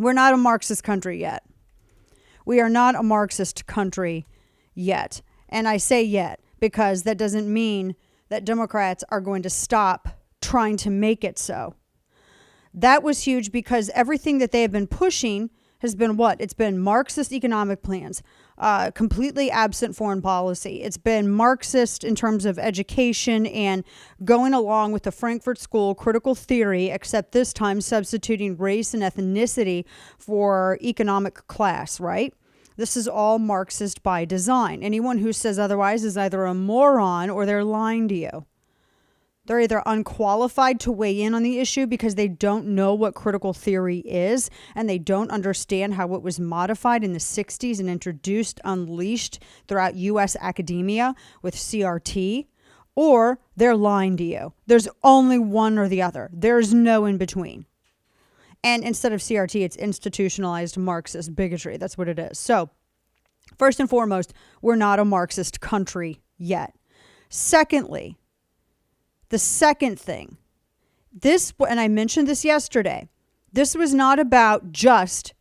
We're not a Marxist country yet. We are not a Marxist country yet. And I say yet because that doesn't mean that Democrats are going to stop trying to make it so. That was huge because everything that they have been pushing has been what? It's been Marxist economic plans, completely absent foreign policy. It's been Marxist in terms of education and going along with the Frankfurt School critical theory, except this time substituting race and ethnicity for economic class, right? This is all Marxist by design. Anyone who says otherwise is either a moron or they're lying to you. They're either unqualified to weigh in on the issue because they don't know what critical theory is and they don't understand how it was modified in the 60s and introduced, unleashed throughout U.S. academia with CRT, or they're lying to you. There's only one or the other. There's no in between. And instead of CRT, it's institutionalized Marxist bigotry. That's what it is. So, first and foremost, we're not a Marxist country yet. Secondly, the second thing, this, and I mentioned this yesterday, this was not about just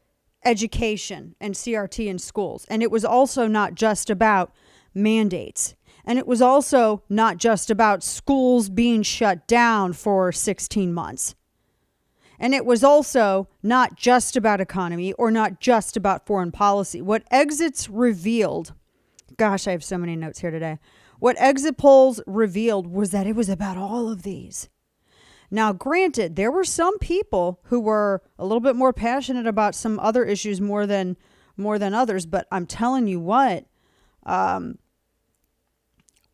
education and CRT in schools. And it was also not just about mandates. And it was also not just about schools being shut down for 16 months. And it was also not just about economy or not just about foreign policy. What exits revealed, gosh, I have so many notes here today. What exit polls revealed was that it was about all of these. Now, granted, there were some people who were a little bit more passionate about some other issues more than others, but I'm telling you what,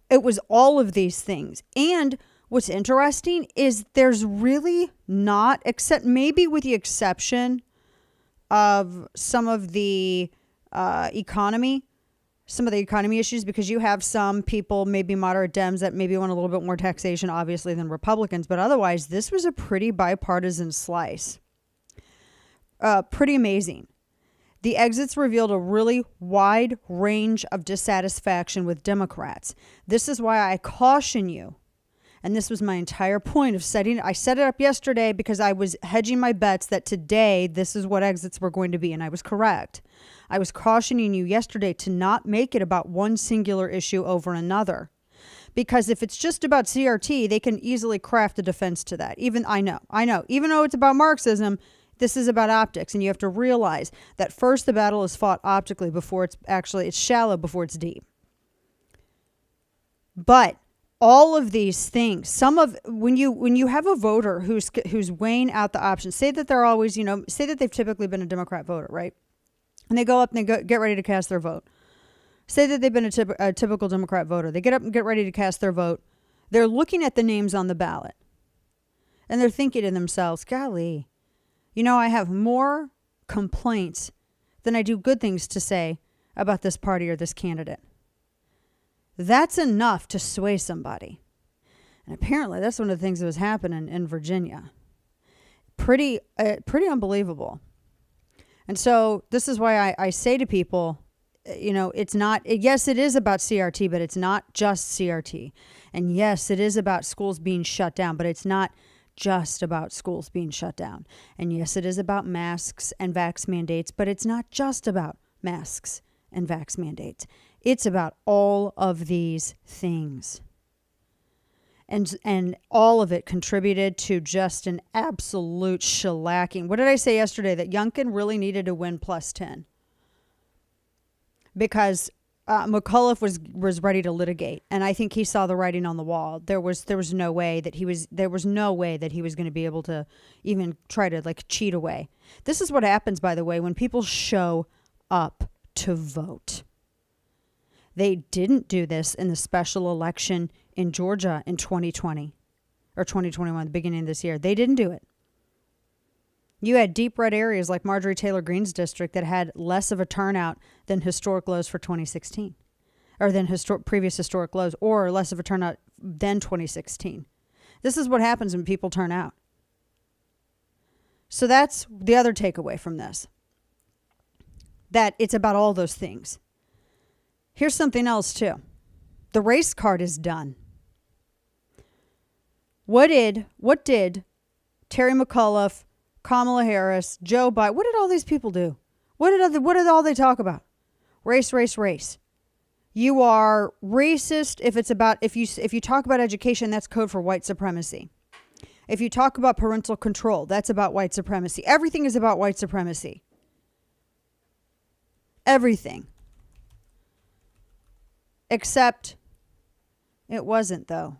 it was all of these things. And what's interesting is there's really not, except maybe with the exception of some of the economy issues, because you have some people, maybe moderate Dems, that maybe want a little bit more taxation, obviously, than Republicans. But otherwise, this was a pretty bipartisan slice. Pretty amazing. The exits revealed a really wide range of dissatisfaction with Democrats. This is why I caution you. And this was my entire point of I set it up yesterday because I was hedging my bets that today this is what exits were going to be. And I was correct. I was cautioning you yesterday to not make it about one singular issue over another. Because if it's just about CRT, they can easily craft a defense to that. I know. Even though it's about Marxism, this is about optics. And you have to realize that first the battle is fought optically before it's shallow before it's deep. But all of these things, when you have a voter who's weighing out the options, say that they're always, say that they've typically been a Democrat voter, right? And they go up and get ready to cast their vote. Say that they've been a typical Democrat voter. They get up and get ready to cast their vote. They're looking at the names on the ballot. And they're thinking to themselves, golly, I have more complaints than I do good things to say about this party or this candidate. That's enough to sway somebody. And apparently that's one of the things that was happening in Virginia. Pretty unbelievable. And so this is why I say to people, it's not, yes, it is about CRT, but it's not just CRT. And yes, it is about schools being shut down, but it's not just about schools being shut down. And yes, it is about masks and vax mandates, but it's not just about masks and vax mandates. It's about all of these things. And all of it contributed to just an absolute shellacking. What did I say yesterday? That Youngkin really needed to win plus 10. Because McAuliffe was ready to litigate. And I think he saw the writing on the wall. There was no way that he was going to be able to even try to cheat away. This is what happens, by the way, when people show up to vote. They didn't do this in the special election in Georgia in 2020 or 2021, the beginning of this year. They didn't do it. You had deep red areas like Marjorie Taylor Greene's district that had less of a turnout than historic lows for 2016 or than previous historic lows, or less of a turnout than 2016. This is what happens when people turn out. So that's the other takeaway from this, that it's about all those things. Here's something else, too. The race card is done. What did Terry McAuliffe, Kamala Harris, Joe Biden. What did all these people do? What did all they talk about? Race, race, race. You are racist if you talk about education, that's code for white supremacy. If you talk about parental control, that's about white supremacy. Everything is about white supremacy. Everything. Except it wasn't, though.